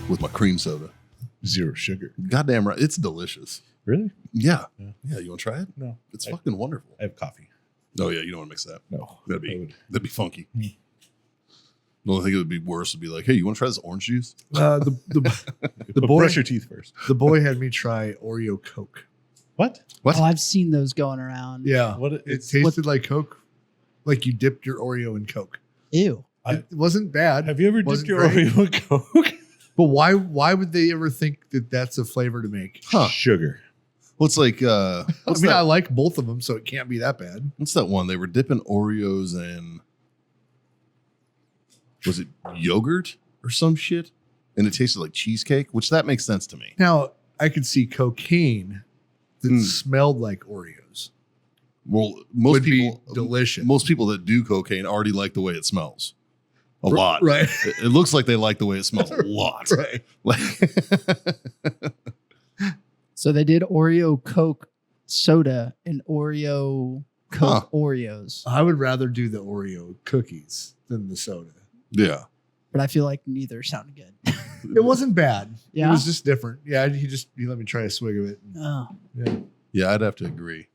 with my cream soda. 0 sugar. Goddamn right. It's delicious. Really? Yeah. Yeah. You want to try it? No. It's fucking wonderful. I have coffee. Oh, yeah. You don't want to mix that. No. That'd be funky. The only thing that would be worse would be like, hey, you want to try this orange juice? The boy, brush your teeth first. the boy had me try Oreo Coke. What? What? Oh, I've seen those going around. Yeah. What? It tasted like Coke, like you dipped your Oreo in Coke. Ew. It wasn't bad. Have you ever dipped Wasn't your great. Oreo in Coke? But why would they ever think that that's a flavor to make? Huh. Sugar. Well, it's like, I like both of them, so it can't be that bad. what's that one? They were dipping Oreos in, was it yogurt or some shit? And it tasted like cheesecake, which that makes sense to me. Now, I could see cocaine that smelled like Oreos. Well, most Would be people, delicious. most people that do cocaine already like the way it smells. A lot. Right. It looks like they like the way it smells a lot. Right. So they did Oreo Coke soda and Oreo Coke Oreos. I would rather do the Oreo cookies than the soda. Yeah. But I feel like neither sounded good. It wasn't bad. Yeah? It was just different. Yeah, he let me try a swig of it. Oh. Yeah. Yeah, I'd have to agree.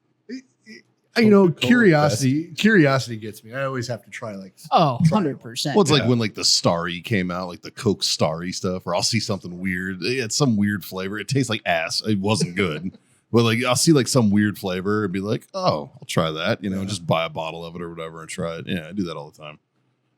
You know, Coca-Cola curiosity gets me. I always have to try like Oh, Try 100%. Well, it's like Yeah. when like the Starry came out, like the Coke Starry stuff, or I'll see something weird. It's some weird flavor. It tastes like ass. It wasn't good. But like I'll see like some weird flavor and be like, oh, I'll try that. You know, just buy a bottle of it or whatever and try it. Yeah, I do that all the time.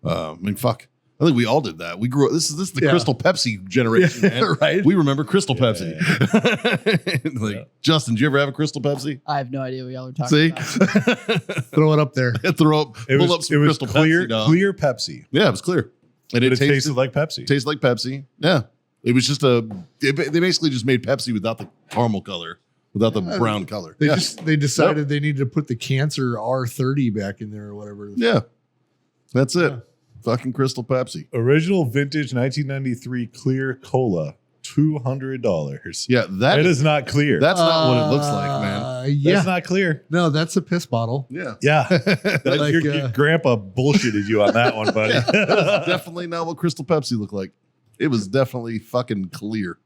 I mean, fuck. I think we all did that. We grew up. This is the Yeah. Crystal Pepsi generation, man. right? We remember Crystal Yeah. Pepsi. Like, Yeah. Justin, did you ever have a Crystal Pepsi? I have no idea what y'all are talking See? about. Throw it up there. Throw up, It pull was, up some it was Crystal clear, Pepsi. Dog. clear Pepsi. Yeah, it was clear. And But it it tasted like Pepsi. tasted like Pepsi. Yeah. It was just they basically just made Pepsi without the caramel color, without the brown color. They Yeah. they decided they needed to put the cancer R30 back in there or whatever. Yeah. That's it. Yeah. Fucking Crystal Pepsi. Original vintage 1993 clear cola, $200. Yeah, That is not clear. that's not what it looks like, man. Yeah. That's not clear. No, that's a piss bottle. Yeah. Yeah. That- Like, your grandpa bullshitted you on that one, buddy. Definitely not what Crystal Pepsi looked like. It was definitely fucking clear.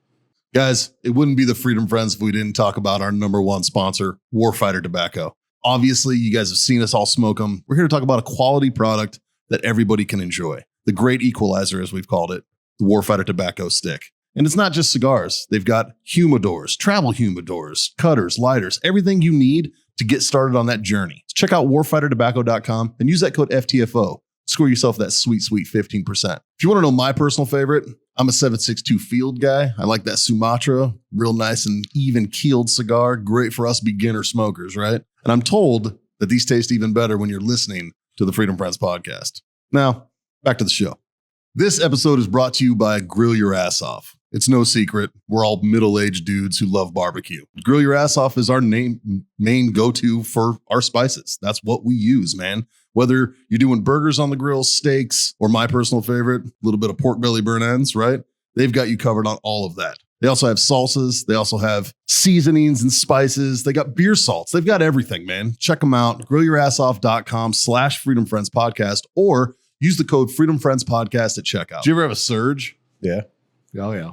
Guys, it wouldn't be the Freedom Friends if we didn't talk about our number one sponsor, Warfighter Tobacco. Obviously, you guys have seen us all smoke them. We're here to talk about a quality product that everybody can enjoy. The great equalizer, as we've called it, the Warfighter Tobacco Stick. And it's not just cigars. They've got humidors, travel humidors, cutters, lighters, everything you need to get started on that journey. So check out warfightertobacco.com and use that code FTFO. Score yourself that sweet, sweet 15%. If you want to know my personal favorite, I'm a 762 Field guy. I like that Sumatra, real nice and even keeled cigar. Great for us beginner smokers, right? And I'm told that these taste even better when you're listening to the Freedom Friends podcast. Now, back to the show. This episode is brought to you by Grill Your Ass Off. It's no secret. We're all middle-aged dudes who love barbecue. Grill Your Ass Off is our main go-to for our spices. That's what we use, man. Whether you're doing burgers on the grill, steaks, or my personal favorite, a little bit of pork belly burn ends, right? They've got you covered on all of that. They also have salsas. They also have seasonings and spices. They got beer salts. They've got everything, man. Check them out. GrillYourAssOff.com/Freedom Friends Podcast, or use the code Freedom Friends Podcast at checkout. Did you ever have a Surge? Yeah. Oh, yeah.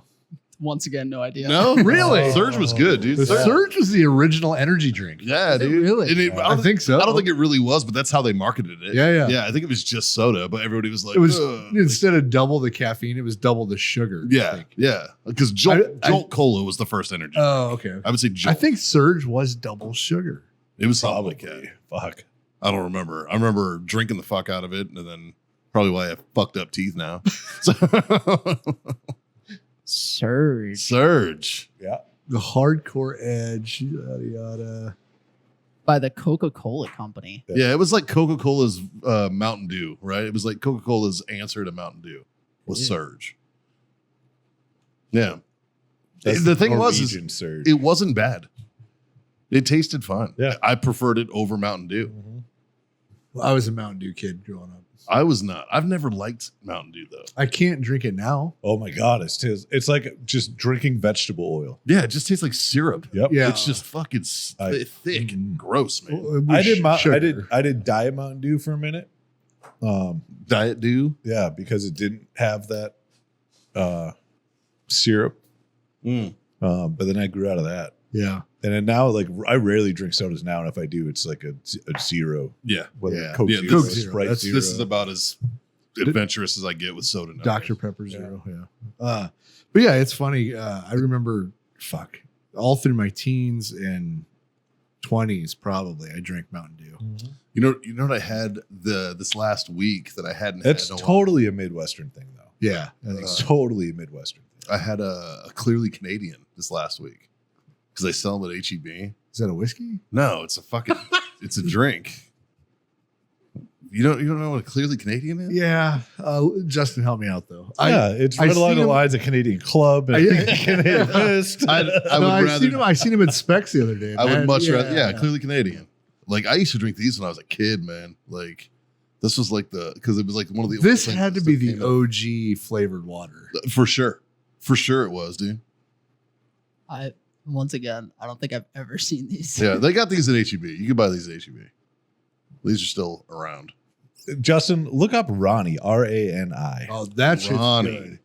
Once again, no idea. No? Really? Surge was good, dude. The Surge was the original energy drink. Yeah, Is it dude. really? And I think so. I don't think it really was, but that's how they marketed it. Yeah, yeah. Yeah, I think it was just soda, but everybody was like, It was "Ugh." instead of double the caffeine, it was double the sugar. I Yeah, think. yeah. Because Jolt I- Cola was the first energy. Oh, okay. I would say I Jolt. think Surge was double sugar. It was Probably. something. Fuck. I don't remember. I remember drinking the fuck out of it, and then probably why I have fucked up teeth now. So, Surge. Surge. Yeah. The hardcore edge, yada yada. By the Coca-Cola Company. Yeah, it was like Coca-Cola's Mountain Dew, right? It was like Coca-Cola's answer to Mountain Dew was Yeah. Surge. Yeah. That's The thing was, Norwegian surge. it wasn't bad. It tasted fun. Yeah. I preferred it over Mountain Dew. Mhm. Well, I was a Mountain Dew kid growing up. I was not. I've never liked Mountain Dew though. I can't drink it now. Oh my God. It's like just drinking vegetable oil. Yeah, it just tastes like syrup. Yep. Yeah. It's just fucking thick and gross, man. Well, it I was did sugar. I did Diet Mountain Dew for a minute. Diet Dew. Yeah, because it didn't have that syrup. Mm. But then I grew out of that. Yeah. And then now, like, I rarely drink sodas now. And if I do, it's like a zero. Yeah. Whether Yeah. Coke Yeah, Zero, Coke or Zero. Sprite That's- Zero. This is about as adventurous as I get with soda now. Dr. Pepper Zero. Yeah. But yeah, it's funny. I remember, all through my teens and 20s, probably, I drank Mountain Dew. Mhm. You know what I had this last week that I hadn't That's had in a while? totally a Midwestern thing, though. Yeah. It's totally a Midwestern thing. I had a clearly Canadian this last week because they sell them at HEB. Is that a whiskey? No, it's a fucking it's a drink. You don't know what a clearly Canadian is? Yeah. Justin, help me out, though. It's I right along seen the him- lines of Canadian Club and Canadian Mist. I I seen him at Specs the other day. I would man. much rather, clearly Canadian. Like I used to drink these when I was a kid, man. Like this was like because it was like one of the. This only had to things be that the came OG flavored water. out. For sure it was, dude. Once again, I don't think I've ever seen these. Yeah, they got these at HEB. You can buy these at HEB. These are still around. Justin, look up Ronnie, RANI. Oh, that shit's Ronnie. good.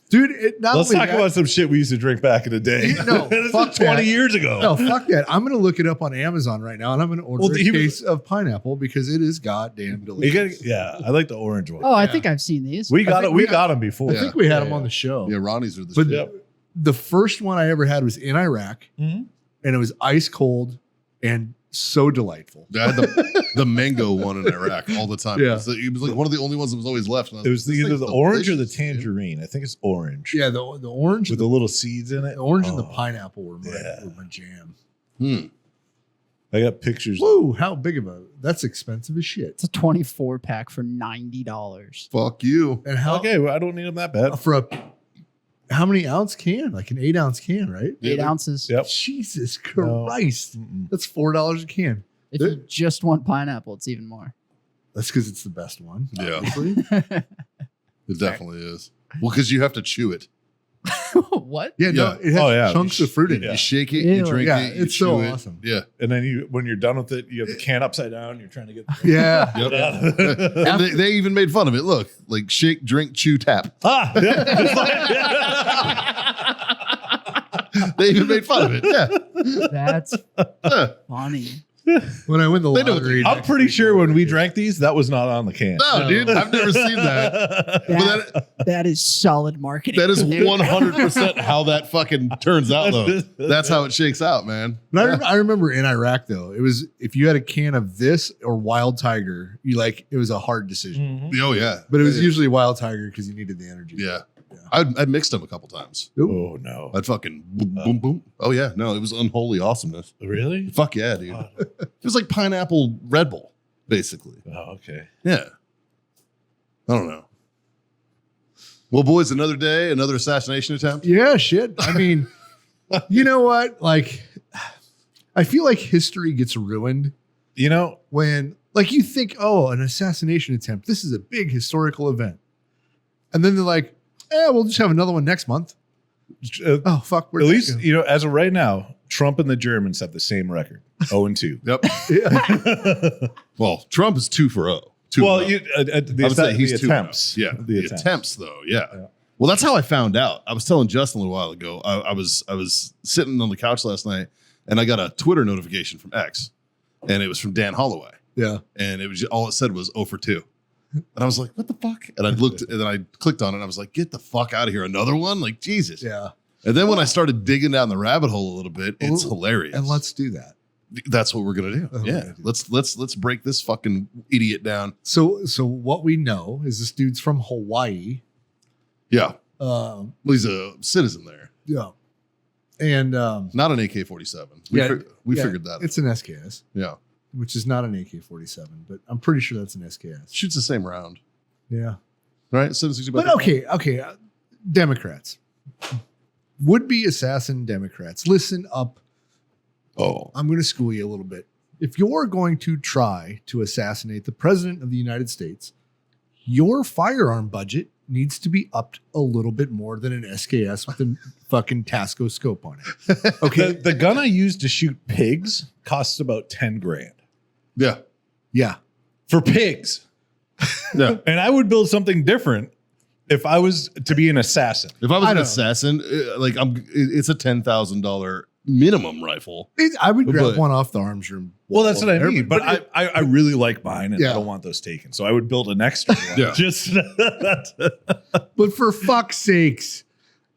Dude, Let's talk about some shit we used to drink back in the day. No, This fuck is 20 that. years ago. No, fuck that. I'm going to look it up on Amazon right now, and I'm going to order Well, a he was- case of pineapple because it is goddamn You delicious. gotta, I like the orange one. Oh, I Yeah. think I've seen these. we got think it. We got them before. I Yeah. think we had them Yeah. on the show. Yeah, Ronnie's are the But shit. Yep. the first one I ever had was in Iraq, Mhm. and it was ice cold and so delightful. I had the mango one in Iraq all the time. Yeah. It was like one of the only ones that was always left. And I It was like, this either thing's the orange or the delicious, dude. tangerine. I think it's orange. Yeah, the orange, With the little seeds in it. the orange and the Oh, pineapple were yeah. my jam. Hmm. I got pictures. Woo! How big of a? That's expensive as shit. It's a 24 pack for $90. Fuck you. And how Okay, well, I don't need them that bad. for a how many ounce can? Like an 8-ounce can, right? 8 Yeah, ounces. Yep. Jesus No. Christ, Mm-mm. that's $4 a can. If you just want pineapple, it's even more. That's because it's the best one. Yeah. Obviously. It definitely is. Well, because you have to chew it. What? Yeah, no, Yeah. it has Oh, yeah. chunks of fruit in Yeah. You it. shake it, Ew. you drink Yeah, it, you it's so chew it. awesome. Yeah. And then when you're done with it, you have the can upside down. You're trying to get. Yeah. Yep. And they even made fun of it. Look, like shake, drink, chew, tap. Ah, yeah. They even made fun of it. Yeah. That's Yeah. funny. When I win the They know what lottery, I'm pretty sure when we drank these, that was not on the can. No, dude, I've never seen that. But That is solid marketing. that is dude. 100% how that fucking turns out, though. That's how it shakes out, man. But I remember in Iraq though, it was if you had a can of this or Wild Tiger, it was a hard decision. Mhm. Oh, yeah. But it was Yeah. usually Wild Tiger because you needed the energy. Yeah. Yeah. I'd mixed them a couple times. Oh no! I'd fucking boom, boom, boom. Oh, yeah. No, it was unholy awesomeness. Really? Fuck yeah, dude. It was like pineapple Red Bull, basically. Oh, okay. Yeah. I don't know. Well, boys, another day, another assassination attempt. Yeah, shit. I mean, you know what? Like, I feel like history gets ruined You know, when, like, you think, oh, an assassination attempt. This is a big historical event, and then they're like, we'll just have another one next month. at Oh, fuck. Where'd that least go? you know, as of right now, Trump and the Germans have the same record, 0-2. Yep. Yeah. Well, Trump is 2-0. 2-0. Well, I would say he's the 2-0. attempts. Yeah, the attempts, though. Yeah. Yeah. Well, that's how I found out. I was telling Justin a little while ago. I was sitting on the couch last night, and I got a Twitter notification from X, and it was from Dan Holloway, Yeah. and it was all it said was 0 for 2. And I was like, what the fuck? And I looked, and then I clicked on it, and I was like, get the fuck out of here. Another one? Like, Jesus. Yeah. And then when I started digging down the rabbit hole a little bit, it's hilarious. And let's do that. That's what we're gonna do. That's what we're Yeah. gonna do. Let's break this fucking idiot down. So what we know is this dude's from Hawaii. Yeah. Um, Well, he's a citizen there. yeah. And Not an AK-47. Yeah, We yeah, figured that out. it's an SKS, Yeah. which is not an AK-47, but I'm pretty sure that's an SKS. Shoots the same round. Yeah. Right? 760 by But okay. Democrats, would-be assassin Democrats, listen up. Oh. I'm going to school you a little bit. If you're going to try to assassinate the president of the United States, your firearm budget needs to be upped a little bit more than an SKS with a fucking Tasco scope on it. Okay. The gun I used to shoot pigs costs about 10 grand Yeah. Yeah. for pigs. Yeah. And I would build something different if I was to be an assassin, If I was I an don't- assassin, it's a $10,000 minimum rifle. I would grab But- one off the arms room. well, that's what I wall. mean. But I really like mine, and Yeah. I don't want those taken. So I would build an extra one. Yeah. Just But for fuck's sakes,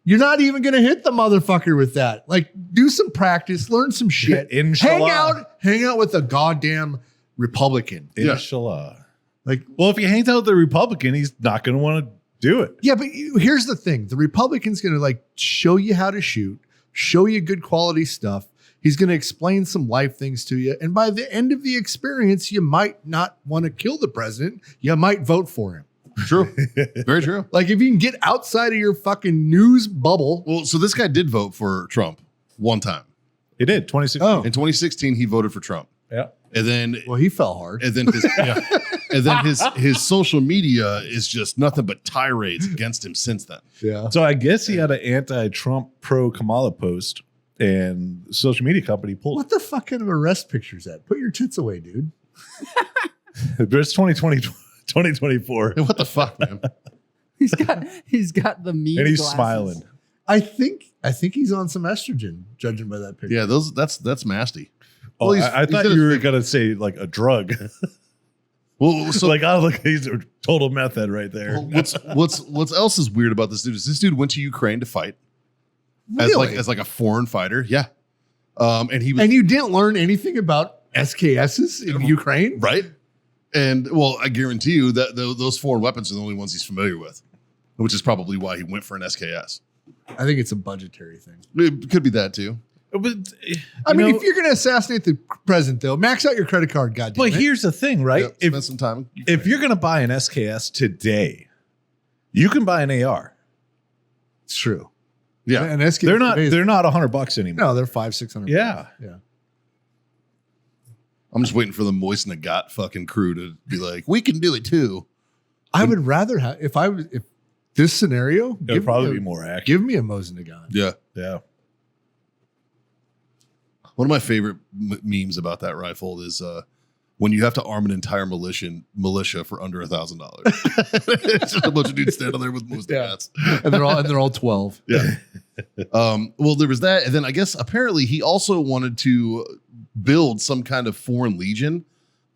you're not even going to hit the motherfucker with that. Like, do some practice, learn some shit. Inshallah. Hang out with a goddamn Republican. Inshallah. Like, Well, if you hang out with the Republican, he's not going to want to do it. yeah, but here's the thing: the Republican's going to like show you how to shoot, show you good quality stuff. He's going to explain some life things to you, and by the end of the experience, you might not want to kill the president. You might vote for him. True. Very true. Like, if you can get outside of your fucking news bubble. Well, so this guy did vote for Trump one time. He did 2016. Oh, In 2016, he voted for Trump. Yeah. And then well, he fell hard. and then his social media is just nothing but tirades against him since then. Yeah. So I guess he had an anti-Trump pro-Kamala post, and the social media company pulled What the fuck kind of arrest picture is that? Put your tits away, dude. it. There's 2024. Hey, what the fuck, man? He's got the mean And he's glasses. smiling. I think he's on some estrogen, judging by that picture. Yeah, that's nasty. Oh, Well, he's- I he's thought got a you were fake- going to say like a drug. Well, so Like, oh, look, he's a total meth head right there. what's else is weird about this dude is this dude went to Ukraine to fight Really? as like a foreign fighter. Yeah. And he was And you didn't learn anything about SKSs in Ukraine? right. And well, I guarantee you that those foreign weapons are the only ones he's familiar with, which is probably why he went for an SKS. I think it's a budgetary thing. It could be that too. But, I mean, know- if you're going to assassinate the president, though, max out your credit card, goddamn But it. here's the thing, right? Yep, spend some time. in If Ukraine. you're going to buy an SKS today, you can buy an AR. It's true. yeah, And SKS They're not today is- $100 anymore. no, they're $500-600. Yeah. Yeah. I'm just waiting for the moist in the got fucking crew to be like, we can do it too. I would rather have, if this scenario, It would give probably me be more accurate. give me a Mosin Yeah. Yeah. One of my favorite memes about that rifle is when you have to arm an entire militia for under $1,000. It's just a bunch of dudes standing there with moist Yeah. hats. and they're all 12. Yeah. Well, there was that, and then I guess apparently he also wanted to build some kind of foreign legion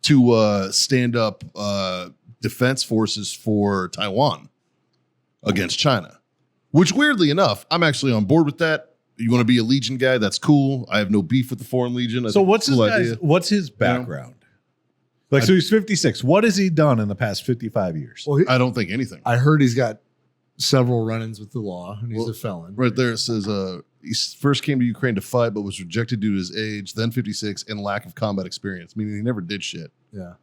to stand up defense forces for Taiwan against China. Which, weirdly enough, I'm actually on board with that. You want to be a legion guy? That's cool. I have no beef with the foreign legion. I So think what's it's a his cool idea. what's his background? Like, so he's 56. What has he done in the past 55 years? Well, I don't think anything. I heard he's got several run-ins with the law, and he's Well, a felon. Right there it says he first came to Ukraine to fight, but was rejected due to his age, then 56, and lack of combat experience, meaning he never did shit. Yeah.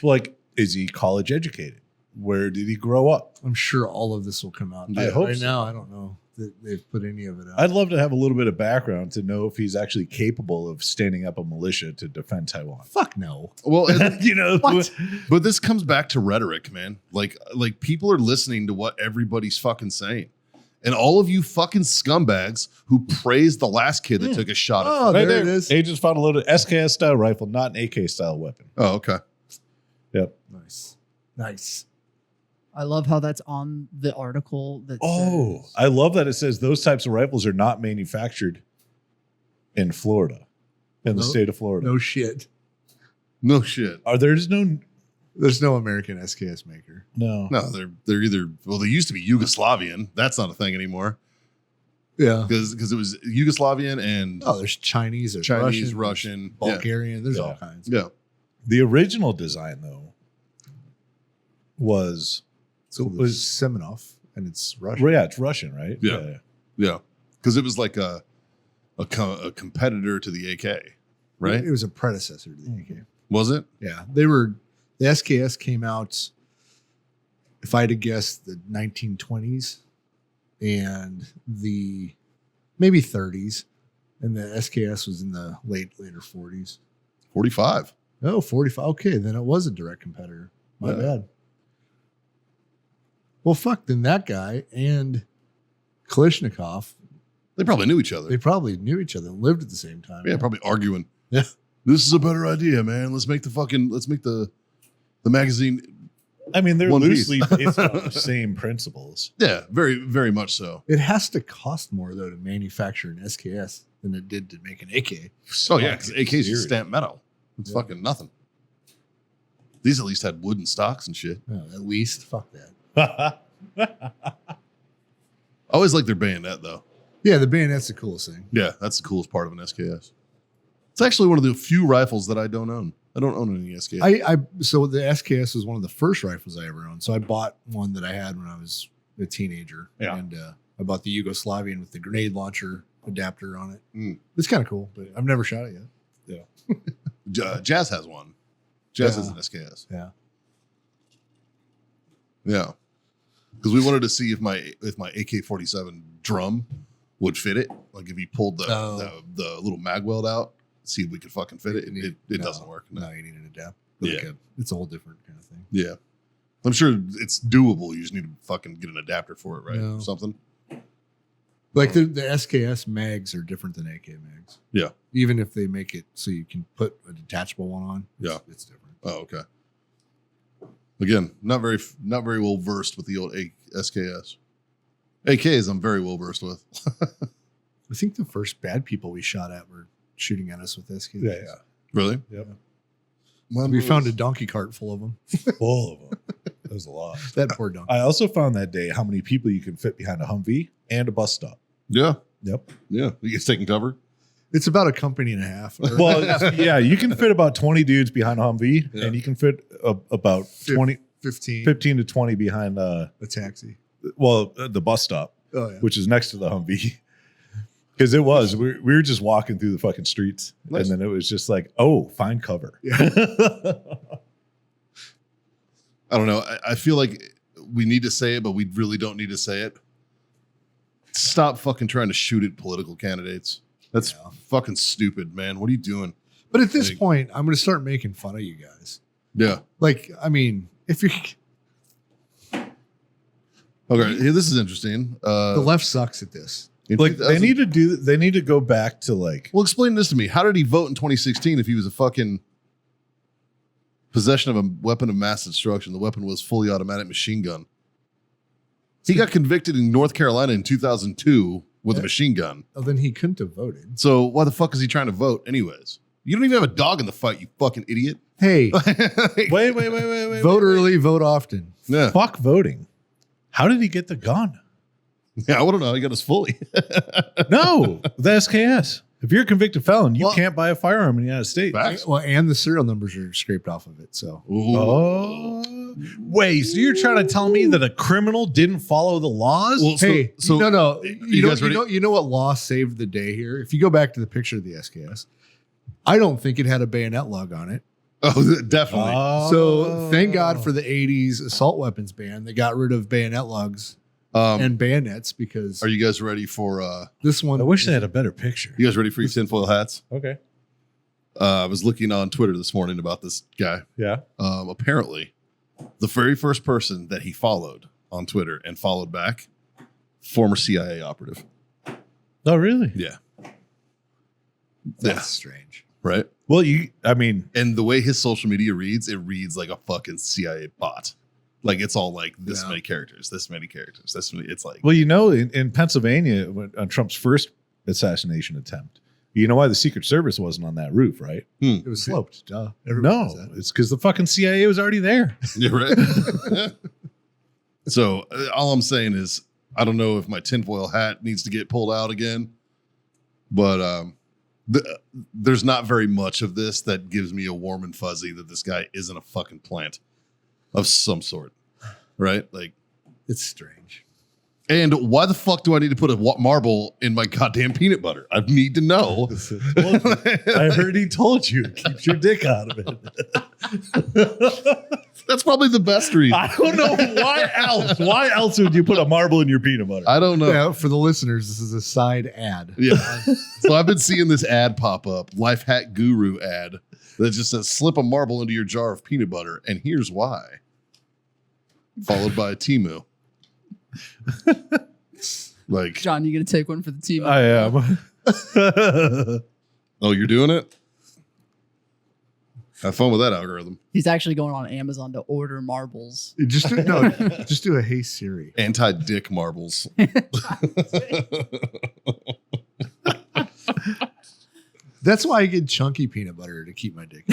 Like, is he college educated? Where did he grow up? I'm sure all of this will come out. I hope right so. now, I don't know that they've put any of it out. I'd love to have a little bit of background to know if he's actually capable of standing up a militia to defend Taiwan. Fuck no. Well, You know, What? but this comes back to rhetoric, man. Like people are listening to what everybody's fucking saying. And all of you fucking scumbags who praised the last kid that took a shot at Oh, right there it is. Agents found a loaded SKS style rifle, not an AK style weapon. Oh, okay. Yep. Nice. I love how that's on the article. That Oh, says, I love that it says those types of rifles are not manufactured in Florida, in the No- state of Florida. No shit. No shit. There's no There's no American SKS maker. no. No, they're either they used to be Yugoslavian. That's not a thing anymore. Yeah. Because it was Yugoslavian and Oh, there's Chinese, there's Chinese, Russian, Russian. Bulgarian. There's Yeah. all kinds. Yeah. The original design though was So it was Semenov, and it's Russian. well, yeah, it's Russian, right? Yeah. Yeah. Because it was like a competitor to the AK, right? It was a predecessor to the AK. Was it? Yeah. The SKS came out, if I had to guess, the 1920s and the maybe 30s. And the SKS was in the later 40s. 45. Oh, 45. Okay, then it was a direct competitor. My Yeah. bad. Well, fuck, then that guy and Kalishnikov, They probably knew each other. they probably knew each other and lived at the same time. Yeah, probably arguing. Yeah. This is a better idea, man. Let's make the magazine I mean, they're One piece. loosely based on the same principles. Yeah, very, very much so. It has to cost more though to manufacture an SKS than it did to make an AK. Oh yeah, because AK's Serious. just stamped metal. It's fucking nothing. These at least had wooden stocks and shit. Oh, at least, fuck that. I always like their bayonet though. Yeah, the bayonet's the coolest thing. Yeah, that's the coolest part of an SKS. It's actually one of the few rifles that I don't own. I don't own any SKS. So the SKS was one of the first rifles I ever owned. So I bought one that I had when I was a teenager, Yeah. and I bought the Yugoslavian with the grenade launcher adapter on it. Mm. It's kind of cool, but I've never shot it yet. Jazz has one. Jazz Yeah. has an SKS. Yeah. Yeah, because we wanted to see if my AK-47 drum would fit it. Like if he pulled the little mag weld out, see if we could fucking fit it. It No. doesn't work. No, you need an adapt. Yeah. It's a whole different kind of thing. Yeah, I'm sure it's doable. You just need to fucking get an adapter for it, right? No. Or something. Like the SKS mags are different than AK mags. Yeah. Even if they make it so you can put a detachable one on. Yeah. It's different. Oh, okay. Again, not very well versed with the old SKS. AKs, I'm very well versed with. I think the first bad people we shot at were shooting at us with SKS. Yeah. Really? Yep. We found a donkey cart full of them. Full of them. That was a lot. That poor donkey. I also found that day how many people you can fit behind a Humvee and a bus stop. Yeah. Yep. Yeah. You get taking cover. It's about a company and a half. Well, yeah, you can fit about 20 dudes behind a Humvee, Yeah. and you can fit about 15 to 20 behind a taxi. the bus stop, Oh yeah. which is next to the Humvee. Because we were just walking through the fucking streets, Nice. and then it was just like, oh, find cover. Yeah. I don't know. I feel like we need to say it, but we really don't need to say it. Stop fucking trying to shoot at political candidates. That's Yeah. fucking stupid, man. What are you doing? But at this Like- point, I'm going to start making fun of you guys. Yeah. Like, I mean, if you're Okay. Here, this is interesting. the left sucks at this. In Like 2000 they need to go back to like Well, explain this to me. How did he vote in 2016 if he was a fucking possession of a weapon of mass destruction? The weapon was fully automatic machine gun. He got convicted in North Carolina in 2002 with a machine gun. Oh, then he couldn't have voted. So why the fuck is he trying to vote anyways? You don't even have a dog in the fight, you fucking idiot. Hey, wait. vote early, vote often. Yeah. Fuck voting. How did he get the gun? Yeah, I want to know how he got us fully. No, the SKS. If you're a convicted felon, you Well- can't buy a firearm in the United States. Facts. Well, and the serial numbers are scraped off of it. So Ooh. Oh, wait. So you're trying to tell me that a criminal didn't follow the laws? Well, hey, so no. you guys ready? You know what law saved the day here? If you go back to the picture of the SKS, I don't think it had a bayonet lug on it. Oh, definitely. So thank God for the 80s assault weapons ban. They got rid of bayonet lugs and bayonets because Are you guys ready for this one. I wish they had a better picture. you guys ready for your tinfoil hats? Okay. I was looking on Twitter this morning about this guy. Yeah. Apparently, the very first person that he followed on Twitter and followed back, former CIA operative. Oh, really? Yeah. That's Yeah. strange. Right. Well, I mean, And the way his social media reads, it reads like a fucking CIA bot. Like it's all like this Yeah. many characters, this many characters, this many. It's like, well, in Pennsylvania, on Trump's first assassination attempt, you know why the Secret Service wasn't on that roof, right? It was sloped. Duh. Everybody knows No, that. it's because the fucking CIA was already there. yeah, right. So all I'm saying is, I don't know if my tinfoil hat needs to get pulled out again, but there's not very much of this that gives me a warm and fuzzy that this guy isn't a fucking plant of some sort, right? Like, It's strange. and why the fuck do I need to put a marble in my goddamn peanut butter? I need to know. I heard he told you it keeps your dick out of it. That's probably the best reason. I don't know why else. Why else would you put a marble in your peanut butter? I don't know. Yeah, for the listeners, this is a side ad. Yeah. So I've been seeing this ad pop up, Life Hack Guru ad, that just says slip a marble into your jar of peanut butter, and here's why. Followed by a Timu. Like, John, you gonna take one for the team? I am. oh, you're doing it? Have fun with that algorithm. He's actually going on Amazon to order marbles. Just do a Hey Siri. Anti-dick marbles. That's why I get chunky peanut butter to keep my dick.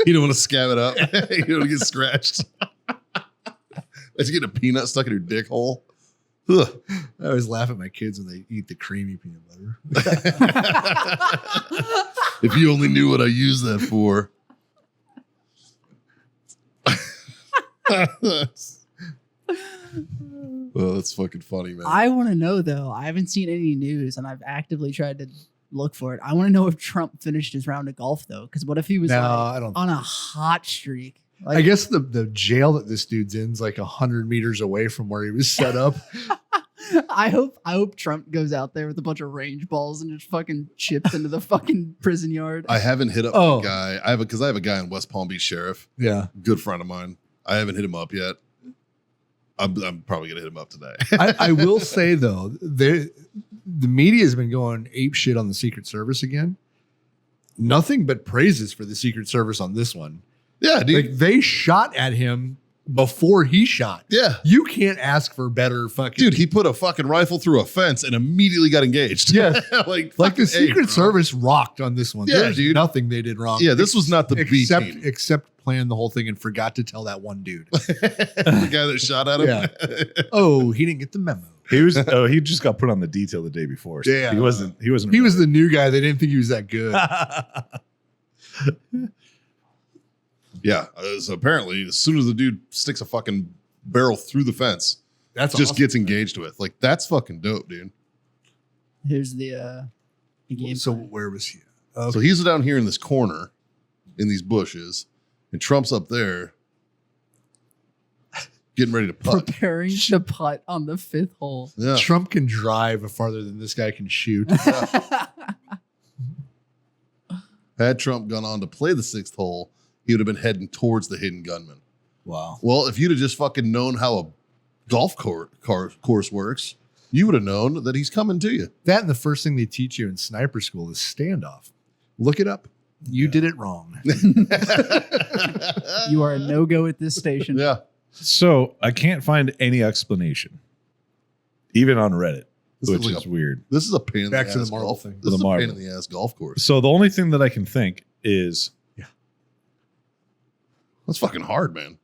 You don't want to scab it up. You don't want to get scratched. Let's get a peanut stuck in your dick hole. Ugh. I always laugh at my kids when they eat the creamy peanut butter. If you only knew what I use that for. Well, that's fucking funny, man. I want to know though. I haven't seen any news, and I've actively tried to look for it. I want to know if Trump finished his round of golf though, because what if he was No, like, I don't. on a hot streak? Like, I guess the jail that this dude's in is like 100 meters away from where he was set up. I hope Trump goes out there with a bunch of range balls and just fucking chips into the fucking prison yard. I haven't hit up Oh. the guy. I have a guy in West Palm Beach Sheriff, Yeah. good friend of mine. I haven't hit him up yet. I'm probably gonna hit him up today. I will say though, the media has been going ape shit on the Secret Service again. Nothing but praises for the Secret Service on this one. Yeah, dude. Like they shot at him before he shot. Yeah. You can't ask for better fucking Dude, he put a fucking rifle through a fence and immediately got engaged. Yeah. like like the fucking A, Secret bro. Service rocked on this one. Yeah, There's dude. nothing they did wrong. Yeah, this was not the B team. except plan the whole thing and forgot to tell that one dude. The guy that shot at him. Yeah. Oh, he didn't get the memo. He just got put on the detail the day before. So Yeah. he wasn't. He was the new guy. They didn't think he was that good. Yeah. So apparently, as soon as the dude sticks a fucking barrel through the fence, That's just awesome. gets engaged with. Like, that's fucking dope, dude. Here's the game. So plan. where was he? So he's down here in this corner in these bushes, and Trump's up there getting ready to putt. preparing to putt on the 5th hole. Yeah. Trump can drive farther than this guy can shoot. Had Trump gone on to play the 6th hole, he would have been heading towards the hidden gunman. Wow. Well, if you'd have just fucking known how a golf course works, you would have known that he's coming to you. That and the first thing they teach you in sniper school is standoff. Look it up. You did it wrong. You are a no-go at this station. Yeah. So I can't find any explanation, even on Reddit, This which is is like weird. This is a pain in Back the to ass the marble golf thing. This is The a pain marble. in the ass golf course. So the only thing that I can think is That's fucking hard, man.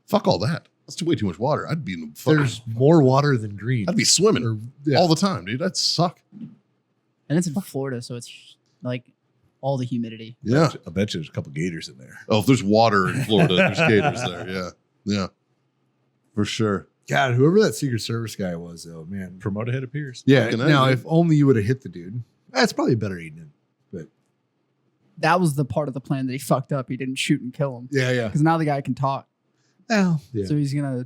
Fuck all that. That's way too much water. I'd be in the fucking, There's more water than green. I'd be swimming Or- yeah. all the time, dude. That'd suck. And it's in Florida, so it's like all the humidity. Yeah. I bet you there's a couple gators in there. Oh, if there's water in Florida, there's gators there. Yeah. Yeah. For sure. God, whoever that Secret Service guy was, though, man. Promote ahead appears. Yeah. Fucking Now, A, if only you would have hit the dude, that's probably better eating him. But That was the part of the plan that he fucked up. He didn't shoot and kill him yeah. because now the guy can talk. Well, yeah. So he's gonna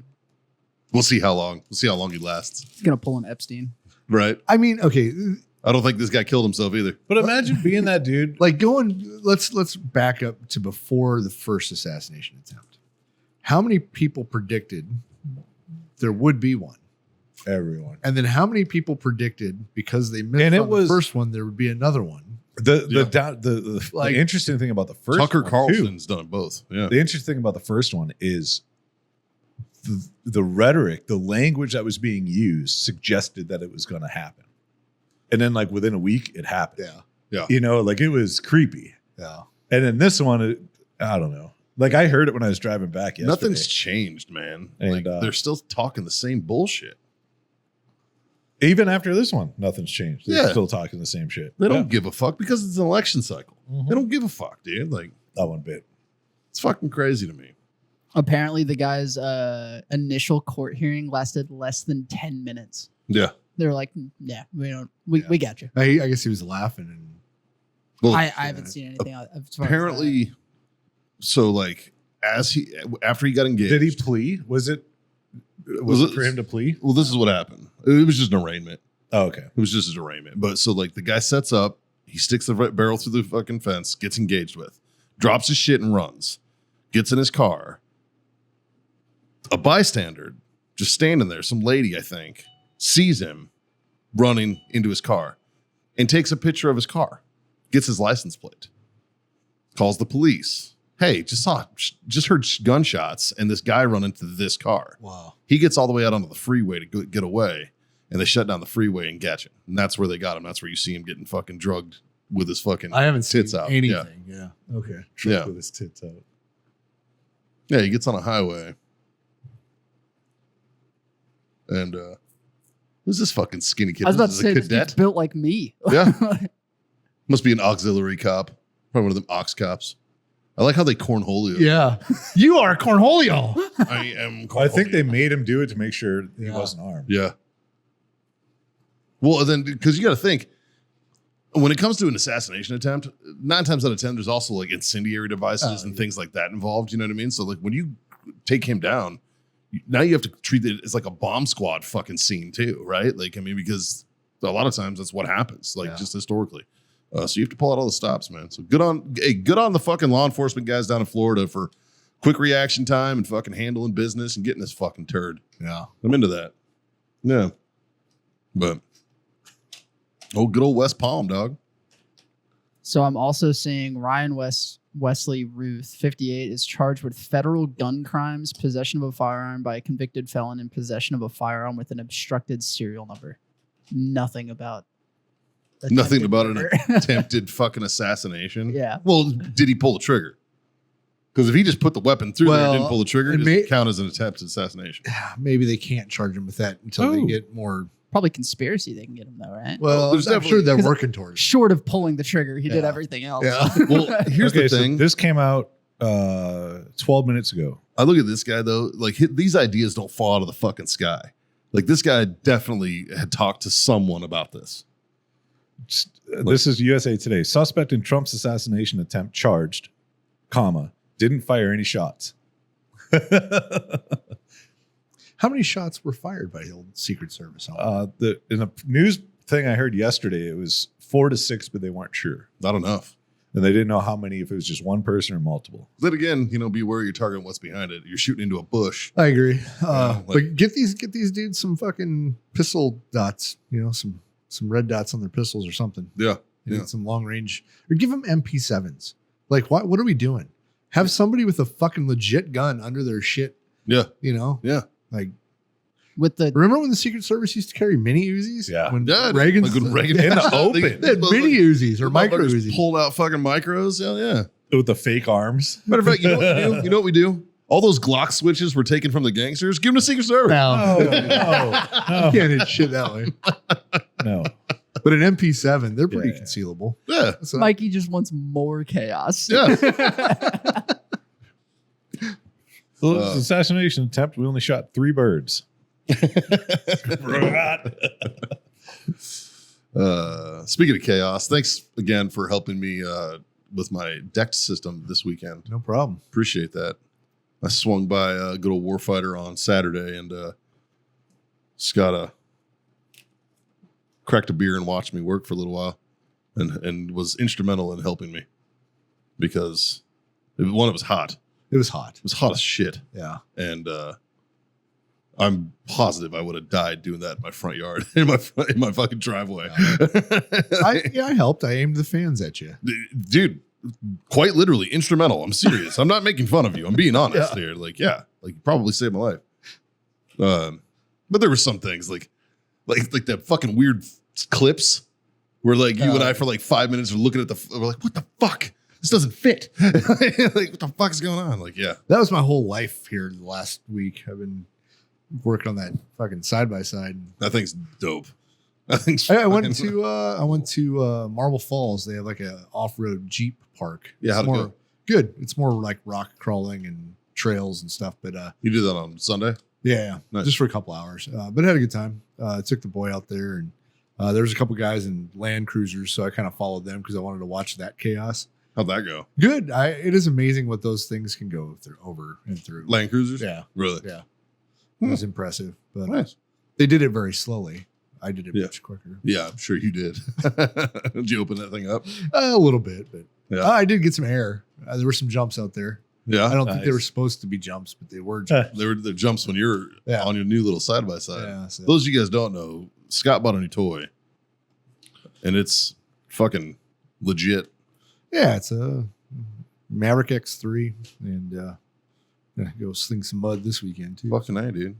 We'll see how long. We'll see how long he lasts. pull an Epstein. Right. I mean, okay, I don't think this guy killed himself either. But imagine being that dude. like let's back up to before the first assassination attempt. How many people predicted there would be one? Everyone. And then how many people predicted because they missed And it on was- the first one there would be another one? The Like- interesting thing about the first Tucker one, Carlson's done it both. Yeah. The interesting thing about the first one is the rhetoric, the language that was being used suggested that it was going to happen. And then like within a week, it happened. Yeah. You know, like it was creepy. Yeah. And then this one, I don't know. Like I heard it when I was driving back yesterday. Nothing's changed, man. And, like they're still talking the same bullshit. Even after this one, nothing's changed. They're Yeah. still talking the same shit. They don't give a fuck because it's an election cycle. Mhm. They don't give a fuck, dude. Like, That one bit. it's fucking crazy to me. Apparently, the guy's initial court hearing lasted less than 10 minutes. Yeah. They were like, "Yeah, we got you." I guess he was laughing and Well, I haven't seen anything. As far as that. apparently, so like after he got engaged, Did he plea? Was it for him to plea? Well, this is what happened. It was just an arraignment. Oh, okay. It was just an arraignment. But so like the guy sets up, he sticks the barrel through the fucking fence, gets engaged with, drops his shit and runs, gets in his car. A bystander just standing there, some lady, I think, sees him running into his car and takes a picture of his car, gets his license plate. calls the police. Hey, just heard gunshots and this guy run into this car. Wow. He gets all the way out onto the freeway to get away, and they shut down the freeway and catch him. And that's where they got him. That's where you see him getting fucking drugged with his fucking I haven't tits seen out. anything. Yeah. Okay. Yeah. With his tits out. Yeah, he gets on a highway. And who's this fucking skinny kid? I was about to This is say, a this dude's cadet? built like me. Yeah. Must be an auxiliary cop. Probably one of them ox cops. I like how they cornholio. Yeah. You are Cornholio. I am I think they cornholio. made him do it to make sure he Yeah. wasn't armed. Yeah. Well, then, because you got to think, when it comes to an assassination attempt, 9 times out of 10, there's also like incendiary devices and things like that involved. You know what I mean? So, like, when you take him down, now you have to treat it as like a bomb squad fucking scene, too, right? Like, I mean, because a lot of times that's what happens, like, just historically. So you have to pull out all the stops, man. So good on the fucking law enforcement guys down in Florida for quick reaction time and fucking handling business and getting this fucking turd. Yeah. I'm into that. Yeah. But good old West Palm, dog. So I'm also seeing Ryan Wesley Ruth, 58, is charged with federal gun crimes, possession of a firearm by a convicted felon, and possession of a firearm with an obstructed serial number. Nothing about Nothing attempted about an murder. attempted fucking assassination. Yeah. Well, did he pull the trigger? Because if he just put the weapon through there and didn't pull the trigger, it doesn't count as an attempted assassination. Maybe they can't charge him with that until they get more. Probably conspiracy they can get him though, right? Well, there's I'm sure they're Because- working towards it. Short of pulling the trigger, he did Yeah. everything else. Yeah. Well, here's the So thing. this came out 12 minutes ago. I look at this guy though, like these ideas don't fall out of the fucking sky. Like this guy definitely had talked to someone about this. This is USA Today. Suspect in Trump's assassination attempt charged, comma, didn't fire any shots. How many shots were fired by the old Secret Service? In a news thing I heard yesterday, it was 4 to 6, but they weren't sure. Not enough. And they didn't know how many, if it was just one person or multiple. Then again, be aware you're targeting what's behind it. You're shooting into a bush. I agree. like- But get these dudes some fucking pistol dots. Some red dots on their pistols or something. Yeah. You Yeah. need some long range, or give them MP7s. Like, what are we doing? Have somebody with a fucking legit gun under their shit. Yeah. Yeah. Like, With the remember when the Secret Service used to carry mini Uzis? Yeah. When Yeah, Reagan's like when Reagan in the had open. they- they had mini Uzis or micro motherfuckers Uzis. pulled out fucking micros. Hell yeah. With the fake arms. Matter of fact, you know what we do? You know what we do? All those Glock switches were taken from the gangsters. Give them to Secret Service. No, no, you can't hit shit that way. no. But an MP7, they're pretty Yeah. concealable. Yeah. So, Mikey just wants more chaos. Yeah. So this assassination attempt, we only shot 3 birds. Speaking of chaos, thanks again for helping me with my decked system this weekend. no problem. Appreciate that. I swung by a good old Warfighter on Saturday and Scott cracked a beer and watched me work for a little while and was instrumental in helping me because it was hot. It was hot. It was hot as shit. Yeah. And I'm positive I would have died doing that in my front yard, in my fucking driveway. I helped. I aimed the fans at you. Dude, quite literally instrumental. I'm serious. I'm not making fun of you. I'm being honest here. Like, yeah, like you probably saved my life. But there were some things like that fucking weird clips where like you and I for like 5 minutes are looking at we're like, what the fuck? This doesn't fit. Like, what the fuck is going on? Like, yeah. That was my whole life here the last week. I've been working on that fucking side by side. That thing's dope. That thing's I went fucking- to Marble Falls. They have like a off-road Jeep park. Yeah, how'd it go? Good. It's more like rock crawling and trails and stuff. But You did that on Sunday? yeah, Nice. just for a couple hours. But I had a good time. I took the boy out there, and there was a couple guys in Land Cruisers, so I kind of followed them because I wanted to watch that chaos. How'd that go? Good. It is amazing what those things can go through, over and through. Land Cruisers? Yeah, Really? yeah. It was impressive, but Nice. they did it very slowly. I did it Yeah. much quicker. Yeah, I'm sure you did. Did you open that thing up? A little bit, but Yeah. I did get some air. There were some jumps out there. Yeah. I don't think they Nice. were supposed to be jumps, but they were jumps. They were the jumps when you're Yeah. on your new little side by side. Yeah, so- Those of you guys don't know, Scott bought a new toy, and it's fucking legit. yeah, it's a Maverick X3, and gonna go sling some mud this weekend too. Fucking A, dude.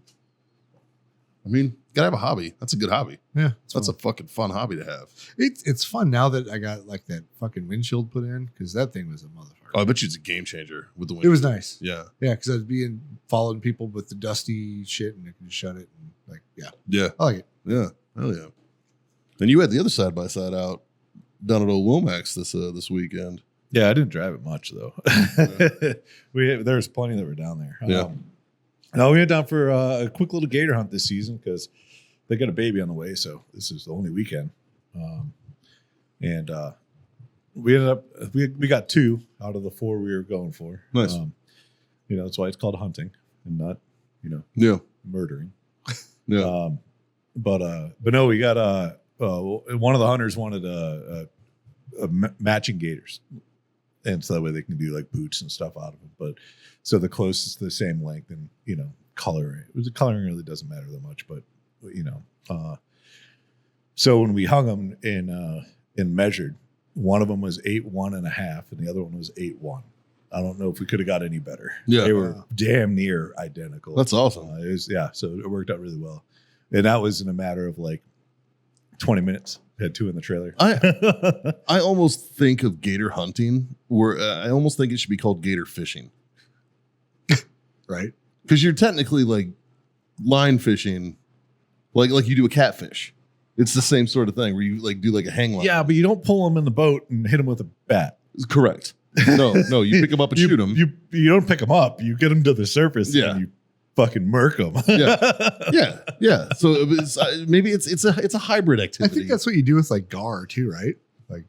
I mean, gotta have a hobby. That's a good hobby. Yeah, That's a fucking fun hobby to have. it's fun now that I got like that fucking windshield put in, because that thing was a motherfucker. Oh, I bet you it's a game changer with the wind. It was nice. Yeah. Yeah, because I was following people with the dusty shit, and I could just shut it and like, yeah, Yeah. I like it. Yeah. Hell yeah. And you had the other side by side out down at old Womack's this weekend. Yeah, I didn't drive it much though. There was plenty that were down there. Yeah. No, we went down for a quick little gator hunt this season because they got a baby on the way, so this is the only weekend. And we ended up we got 2 out of the 4 we were going for. Nice. That's why it's called hunting and not Yeah. murdering. Yeah. But no, we got one of the hunters wanted matching gators, and so that way they can do like boots and stuff out of them. But so the closest, the same length, and coloring. The coloring really doesn't matter that much, but so when we hung them and measured, one of them was 8'1.5", and the other one was 8'1". I don't know if we could have got any better. Yeah. They were damn near identical. That's awesome. So it worked out really well. And that was in a matter of like 20 minutes. Had 2 in the trailer. I almost think of gator hunting where I almost think it should be called gator fishing. Right? Because you're technically like line fishing, like you do a catfish. It's the same sort of thing where you like do like a hang line. Yeah, but you don't pull them in the boat and hit them with a bat. Correct. No, you pick them up and shoot them. You don't pick them up. You get them to the surface and you fucking murk them. Yeah. So maybe it's a hybrid I activity. think that's what you do with like gar too, right? Like,